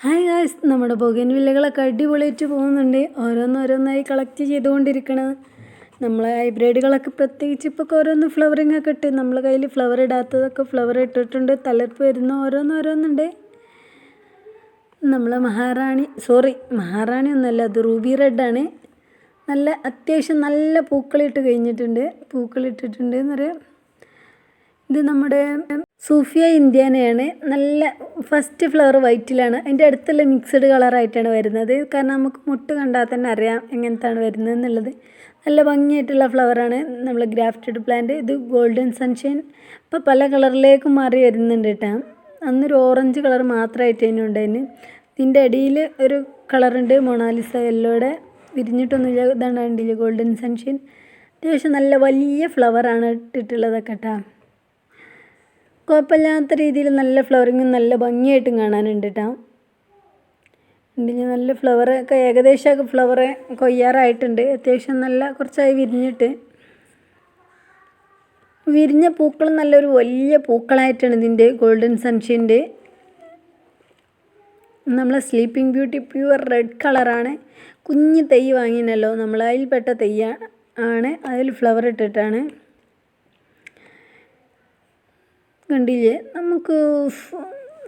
Hi guys, നമ്മുടെ ബൊഗൈൻവില്ലകളൊക്കെ അടിപൊളിയായിട്ട് പോകുന്നുണ്ട്. ഓരോന്നോരോന്നായി കളക്ട് ചെയ്തുകൊണ്ടിരിക്കണത്. നമ്മളെ ഹൈബ്രിഡുകളൊക്കെ പ്രത്യേകിച്ച് ഇപ്പോൾ ഓരോന്ന് ഫ്ലവറിങ് ഒക്കെ ഇട്ട് നമ്മളെ കയ്യിൽ ഫ്ലവർ ഇടാത്തതൊക്കെ ഫ്ലവർ ഇട്ടിട്ടുണ്ട്. തളിർപ്പ് വരുന്ന ഓരോന്നോരോന്നുണ്ട്. നമ്മളെ മഹാറാണി ഒന്നല്ല, അത് റൂബി റെഡാണ്. നല്ല അത്യാവശ്യം നല്ല പൂക്കളിട്ട് കഴിഞ്ഞിട്ടുണ്ട്, പൂക്കളിട്ടിട്ടുണ്ട് എന്നറിയാം. ഇത് നമ്മുടെ സൂഫിയ ഇന്ത്യാനയാണ്. നല്ല ഫസ്റ്റ് ഫ്ലവർ വൈറ്റിലാണ്, അതിൻ്റെ അടുത്തുള്ള മിക്സഡ് കളറായിട്ടാണ് വരുന്നത്. കാരണം നമുക്ക് മുട്ട് കണ്ടാൽ തന്നെ അറിയാം എങ്ങനത്താണ് വരുന്നത് എന്നുള്ളത്. നല്ല ഭംഗിയായിട്ടുള്ള ഫ്ലവറാണ് നമ്മൾ ഗ്രാഫ്റ്റഡ് പ്ലാന്റ്. ഇത് ഗോൾഡൻ സൺഷൈൻ ഇപ്പോൾ പല കളറിലേക്കും മാറി വരുന്നുണ്ട് കേട്ടോ. അന്നൊരു ഓറഞ്ച് കളർ മാത്രമായിട്ട് അതിനുണ്ടായിരുന്നു. ഇതിൻ്റെ അടിയിൽ ഒരു കളറുണ്ട് മൊണാലിസ യെല്ലോയുടെ, വിരിഞ്ഞിട്ടൊന്നുമില്ല. ഇതാണ് കണ്ടില്ല, ഗോൾഡൻ സൺഷൈൻ. അത്യാവശ്യം നല്ല വലിയ ഫ്ലവറാണ് ഇട്ടിട്ടുള്ളതൊക്കെ കേട്ടോ. കുഴപ്പമില്ലാത്ത രീതിയിൽ നല്ല ഫ്ലവറിങ്ങും നല്ല ഭംഗിയായിട്ടും കാണാനുണ്ട് കേട്ടോ. ഉണ്ടെങ്കിൽ നല്ല ഫ്ലവറൊക്കെ ഏകദേശമൊക്കെ ഫ്ലവർ കൊയ്യാറായിട്ടുണ്ട്. അത്യാവശ്യം നല്ല കുറച്ചായി വിരിഞ്ഞിട്ട്. വിരിഞ്ഞ പൂക്കൾ നല്ലൊരു വലിയ പൂക്കളായിട്ടാണ് ഇതിൻ്റെ ഗോൾഡൻ സൺഷൈൻ്റെ. നമ്മളെ സ്ലീപ്പിംഗ് ബ്യൂട്ടി പ്യുവർ റെഡ് കളറാണ്. കുഞ്ഞ് തൈ വാങ്ങിനല്ലോ നമ്മൾ, അതിൽപ്പെട്ട തൈയാണ്. അതിൽ ഫ്ലവർ ഇട്ടിട്ടാണ്. കണ്ടില്ലേ, നമുക്ക്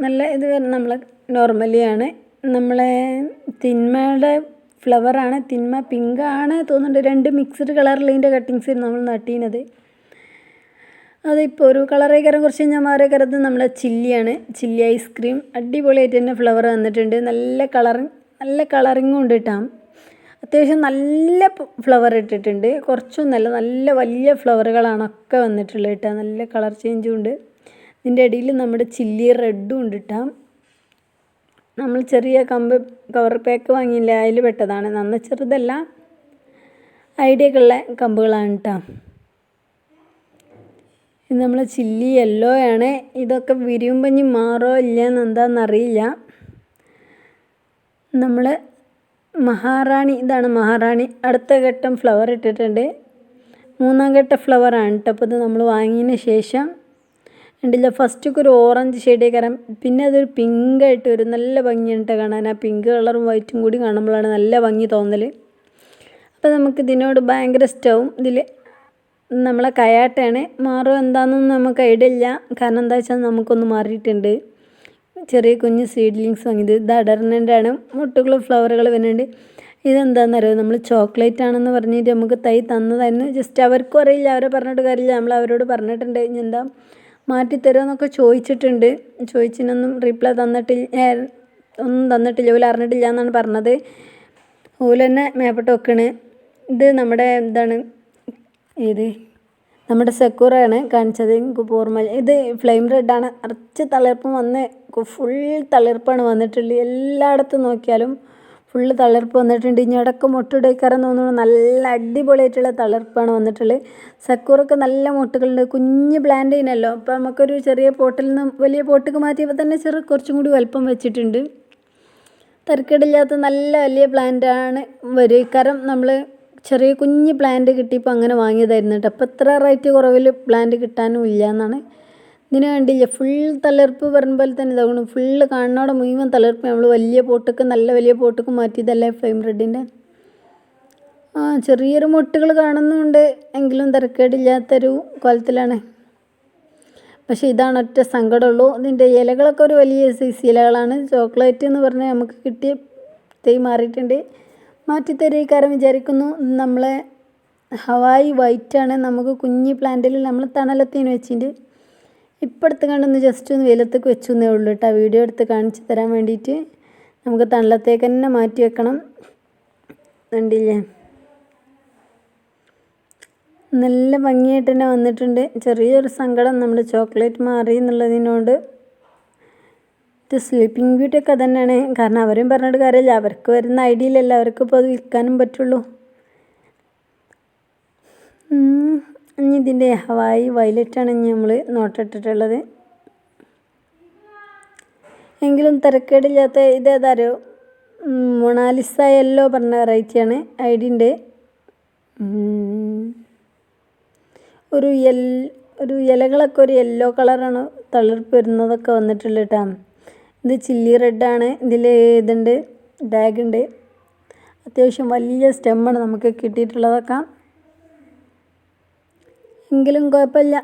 നല്ല ഇത് നമ്മളെ നോർമലിയാണ്. നമ്മളെ തിന്മയുടെ ഫ്ലവറാണ്. തിന്മ പിങ്കാണ് തോന്നുന്നുണ്ട്. രണ്ട് മിക്സ്ഡ് കളറിലതിൻ്റെ കട്ടിങ്സ് നമ്മൾ നട്ടീനത്. അതിപ്പോൾ ഒരു കളറേക്കരം കുറച്ച് കഴിഞ്ഞാൽ മാറിയേക്കരത് നമ്മളെ ചില്ലിയാണ്. ചില്ലി ഐസ്ക്രീം അടിപൊളിയായിട്ട് തന്നെ ഫ്ലവർ വന്നിട്ടുണ്ട്. നല്ല കളറിങ്ങും ഉണ്ട് കേട്ടോ. അത്യാവശ്യം നല്ല ഫ്ലവർ ഇട്ടിട്ടുണ്ട്. കുറച്ചൊന്നല്ല, നല്ല വലിയ ഫ്ലവറുകളാണൊക്കെ വന്നിട്ടുള്ളത് കേട്ടോ. നല്ല കളർ ചേഞ്ചും ഉണ്ട്. ഇതിൻ്റെ ഇടയിൽ നമ്മുടെ ചില്ലി റെഡും ഉണ്ട് കേട്ടോ. നമ്മൾ ചെറിയ കവർ പാക്ക് വാങ്ങിയില്ല, അതിൽ പെട്ടതാണ്. നന്ന ചെറുതല്ല, ഐഡിയൊക്കെ ഉള്ള കമ്പുകളാണ് കേട്ടോ. ഇത് നമ്മളെ ചില്ലി യെല്ലോ ആണ്. ഇതൊക്കെ വിരിയുമ്പോൾ ഇനി മാറോ ഇല്ലയെന്ന് എന്താണെന്നറിയില്ല. നമ്മൾ മഹാറാണി, ഇതാണ് മഹാറാണി. അടുത്ത ഘട്ടം ഫ്ലവർ ഇട്ടിട്ടുണ്ട്. മൂന്നാം ഘട്ട ഫ്ലവറാണ് കേട്ടോ. അപ്പോൾ ഇത് നമ്മൾ വാങ്ങിയതിന് ശേഷം ഉണ്ടല്ലോ, ഫസ്റ്റൊക്കെ ഒരു ഓറഞ്ച് ഷെയ്ഡേ കയറാം, പിന്നെ അതൊരു പിങ്കായിട്ട് വരും. നല്ല ഭംഗിയുണ്ട് കാണാൻ. ആ പിങ്ക് കളറും വൈറ്റും കൂടി കാണുമ്പോഴാണ് നല്ല ഭംഗി തോന്നൽ. അപ്പോൾ നമുക്ക് ഇതിനോട് ഭയങ്കര ഇഷ്ടവും. ഇതിൽ നമ്മളെ കയാട്ടയാണ്. മാറോ എന്താണെന്നൊന്നും നമുക്ക് ഐഡിയ ഇല്ല. കാരണം എന്താ വെച്ചാൽ നമുക്കൊന്ന് മാറിയിട്ടുണ്ട്. ചെറിയ കുഞ്ഞ് സീഡ്ലിങ്സ് വാങ്ങിയത്. ഇത് അടർന്നൻ്റെ ആണ്. മുട്ടുകളും ഫ്ലവറുകൾ വരുന്നുണ്ട്. ഇതെന്താണെന്നറിയോ, നമ്മൾ ചോക്ലേറ്റ് ആണെന്ന് പറഞ്ഞിട്ട് നമുക്ക് തൈ തന്നതായിരുന്നു. ജസ്റ്റ് അവർക്കും അറിയില്ല, അവരെ പറഞ്ഞിട്ട് കാര്യമില്ല. നമ്മൾ അവരോട് പറഞ്ഞിട്ടുണ്ട് ഇനി എന്താ മാറ്റിത്തരുമെന്നൊക്കെ ചോദിച്ചിട്ടുണ്ട്. ചോദിച്ചിനൊന്നും റീപ്ലൈ ഒന്നും തന്നിട്ടില്ല. ഓല് അറിഞ്ഞിട്ടില്ല എന്നാണ് പറഞ്ഞത്. ഓല് തന്നെ മേപ്പെട്ട് വെക്കണ്. ഇത് നമ്മുടെ എന്താണ്, നമ്മുടെ സെക്യൂറാണ് കാണിച്ചത്. എനിക്ക് ഓർമ്മ. ഇത് ഫ്ലെയിം റെഡാണ്. അറച്ച് തളിർപ്പം വന്ന് ഫുൾ തളിർപ്പാണ് വന്നിട്ടുള്ളത്. എല്ലായിടത്തും നോക്കിയാലും ഫുള്ള് തളിർപ്പ് വന്നിട്ടുണ്ട്. ഇനി ഇടയ്ക്ക് മുട്ടിടയ്ക്കാരെന്ന് തോന്നുന്നു. നല്ല അടിപൊളിയായിട്ടുള്ള തളിർപ്പാണ് വന്നിട്ടുള്ളത്. സക്കൂറൊക്കെ നല്ല മുട്ടുകളുണ്ട്. കുഞ്ഞ് പ്ലാന്റ് ചെയ്യുന്നല്ലോ. അപ്പോൾ നമുക്കൊരു ചെറിയ പോട്ടിൽ നിന്ന് വലിയ പോട്ടിക്ക് മാറ്റിയപ്പോൾ തന്നെ കുറച്ചും കൂടി വലുപ്പം വെച്ചിട്ടുണ്ട്. തരക്കേടില്ലാത്ത നല്ല വലിയ പ്ലാന്റാണ് വരും. നമ്മൾ ചെറിയ കുഞ്ഞ് പ്ലാന്റ് കിട്ടിയപ്പോൾ അങ്ങനെ വാങ്ങിയതായിരുന്നു കേട്ടോ. അപ്പോൾ ഇത്ര റേറ്റ് കുറവിൽ പ്ലാന്റ് കിട്ടാനും ഇല്ല എന്നാണ്. ഇതിന് കണ്ടില്ല, ഫുൾ തളിർപ്പ് പറയുമ്പോൾ തന്നെ ഇതാകണം. ഫുള്ള് കാണുന്നവിടെ മുഴുവൻ തളിർപ്പ്. നമ്മൾ വലിയ പോട്ടക്ക്, നല്ല വലിയ പോട്ടക്ക് മാറ്റിയതല്ലേ ഫ്ലെയിം റെഡിൻ്റെ. ചെറിയൊരു മുട്ടുകൾ കാണുന്നുണ്ട്, എങ്കിലും തിരക്കേടില്ലാത്തൊരു കോലത്തിലാണ്. പക്ഷേ ഇതാണ് ഒറ്റ സങ്കടമുള്ളൂ. ഇതിൻ്റെ ഇലകളൊക്കെ ഒരു വലിയ സൈസ് ഇലകളാണ്. ചോക്ലേറ്റ് എന്ന് പറഞ്ഞാൽ നമുക്ക് കിട്ടിയ തൈ മാറിയിട്ടുണ്ട്. മാറ്റിത്തരീക്കാരം വിചാരിക്കുന്നു. നമ്മളെ ഹവായി വൈറ്റാണ്. നമുക്ക് കുഞ്ഞി പ്ലാന്റിൽ നമ്മൾ തണലത്തിന് വെച്ചിട്ട് ഇപ്പം എടുത്ത് കണ്ടൊന്ന് ജസ്റ്റ് ഒന്ന് വെയിലത്തേക്ക് വെച്ചു എന്നേ ഉള്ളൂ കേട്ടോ. വീഡിയോ എടുത്ത് കാണിച്ച് തരാൻ വേണ്ടിയിട്ട്. നമുക്ക് തണലത്തേക്ക് തന്നെ മാറ്റി വെക്കണം. കണ്ടില്ലേ, നല്ല ഭംഗിയായിട്ട് തന്നെ വന്നിട്ടുണ്ട്. ചെറിയൊരു സങ്കടം നമ്മുടെ ചോക്ലേറ്റ് മാറി എന്നുള്ളതിനോട്. ഇത് സ്ലീപ്പിംഗ് ബ്യൂട്ടിയൊക്കെ തന്നെയാണ്. കാരണം അവരും പറഞ്ഞിട്ട് കാര്യമില്ല, അവർക്ക് വരുന്ന ഐഡിയയിലല്ല അവർക്കിപ്പോൾ അത് വിൽക്കാനും പറ്റുള്ളൂ. ഇനി ഇതിൻ്റെ ഹവായി വയലറ്റാണ് ഇനി നമ്മൾ നോട്ടിട്ടിട്ടുള്ളത്. എങ്കിലും തിരക്കേടില്ലാത്ത ഇതേതാരോ മൊണാലിസ യെല്ലോ പറഞ്ഞ വെറൈറ്റിയാണ് ഐഡിൻ്റെ. ഒരു ഇലകളൊക്കെ ഒരു യെല്ലോ കളറാണ് തളിർപ്പ് വരുന്നതൊക്കെ വന്നിട്ടുള്ളത് കേട്ടോ. ഇത് ചില്ലി റെഡാണ്. ഇതിൽ ഇതുണ്ട്, ഡാഗുണ്ട്. അത്യാവശ്യം വലിയ സ്റ്റെമ്മാണ് നമുക്ക് കിട്ടിയിട്ടുള്ളതൊക്കെ. എങ്കിലും കുഴപ്പമില്ല.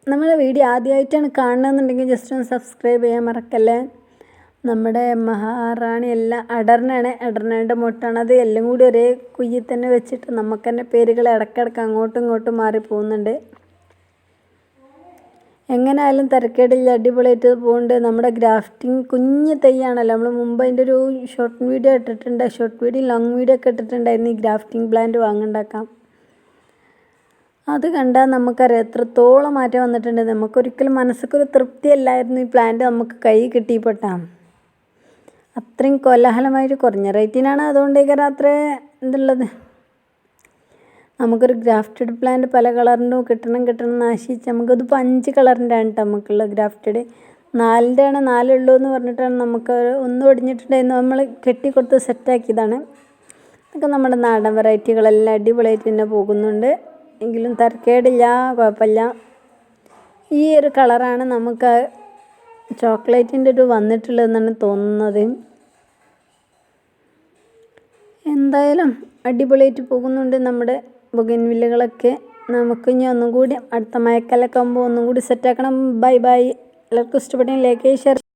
നമ്മുടെ വീഡിയോ ആദ്യമായിട്ടാണ് കാണണമെന്നുണ്ടെങ്കിൽ ജസ്റ്റ് ഒന്ന് സബ്സ്ക്രൈബ് ചെയ്യാൻ മറക്കല്ലേ. നമ്മുടെ മഹാറാണി എല്ലാം അടർനാണ്, അടർനയുടെ മുട്ടാണ്. അത് എല്ലാം കൂടി ഒരേ കുയ്യിൽ തന്നെ വെച്ചിട്ട് നമുക്ക് തന്നെ പേരുകൾ ഇടയ്ക്കിടയ്ക്ക് അങ്ങോട്ടും ഇങ്ങോട്ടും മാറി പോകുന്നുണ്ട്. എങ്ങനെയായാലും തരക്കേടില്ല, അടിപൊളിയായിട്ട് പോകുന്നുണ്ട്. നമ്മുടെ ഗ്രാഫ്റ്റിംഗ് കുഞ്ഞ് തൈയാണല്ലോ. നമ്മൾ മുമ്പ് അതിൻ്റെ ഒരു ഷോർട്ട് വീഡിയോ ഇട്ടിട്ടുണ്ട്, ഷോർട്ട് വീഡിയോ ലോങ് വീഡിയോ ഒക്കെ ഇട്ടിട്ടുണ്ടായിരുന്നു ഈ ഗ്രാഫ്റ്റിംഗ് പ്ലാന്റ് വാങ്ങുണ്ടാക്കാം. അത് കണ്ടാൽ നമുക്കറിയാം എത്രത്തോളം മാറ്റം വന്നിട്ടുണ്ട്. നമുക്കൊരിക്കലും മനസ്സൊക്കൊരു തൃപ്തിയല്ലായിരുന്നു ഈ പ്ലാന്റ് നമുക്ക് കൈ കിട്ടിപ്പെട്ടാം. അത്രയും കോലാഹലമായിട്ട് കുറഞ്ഞ റേറ്റിനാണ്, അതുകൊണ്ടേക്കാരം അത്ര ഇതുള്ളത്. നമുക്കൊരു ഗ്രാഫ്റ്റഡ് പ്ലാന്റ് പല കളറിനും കിട്ടണം നാശിച്ച് നമുക്കതിപ്പോൾ 5 കളറിൻ്റെ ആണ് നമുക്കുള്ള ഗ്രാഫ്റ്റഡ്. 4ൻ്റെ ആണ് 4 ഉള്ളൂ എന്ന് പറഞ്ഞിട്ടാണ് നമുക്ക് ഒന്നും ഒടിഞ്ഞിട്ടുണ്ടായിരുന്നു, നമ്മൾ കെട്ടിക്കൊടുത്ത് സെറ്റാക്കിയതാണ്. ഇതൊക്കെ നമ്മുടെ നാടൻ വെറൈറ്റികളെല്ലാം അടിപൊളിയായിട്ട് തന്നെ പോകുന്നുണ്ട്. എങ്കിലും തരക്കേടില്ല, കുഴപ്പമില്ല. ഈ ഒരു കളറാണ് നമുക്ക് ചോക്ലേറ്റിൻ്റെ ഒരു വന്നിട്ടുള്ളതെന്നാണ് തോന്നുന്നത്. എന്തായാലും അടിപൊളിയായിട്ട് പോകുന്നുണ്ട് നമ്മുടെ ബൊഗൻവില്ലകളൊക്കെ. നമുക്ക് ഇനി ഒന്നും കൂടി അടുത്ത മഴക്കാലമൊക്കെ ആകുമ്പോൾ ഒന്നും കൂടി സെറ്റാക്കണം. Bye bye. എല്ലാവർക്കും ഇഷ്ടപ്പെട്ടെങ്കിൽ ലൈക്ക് ഷെയർ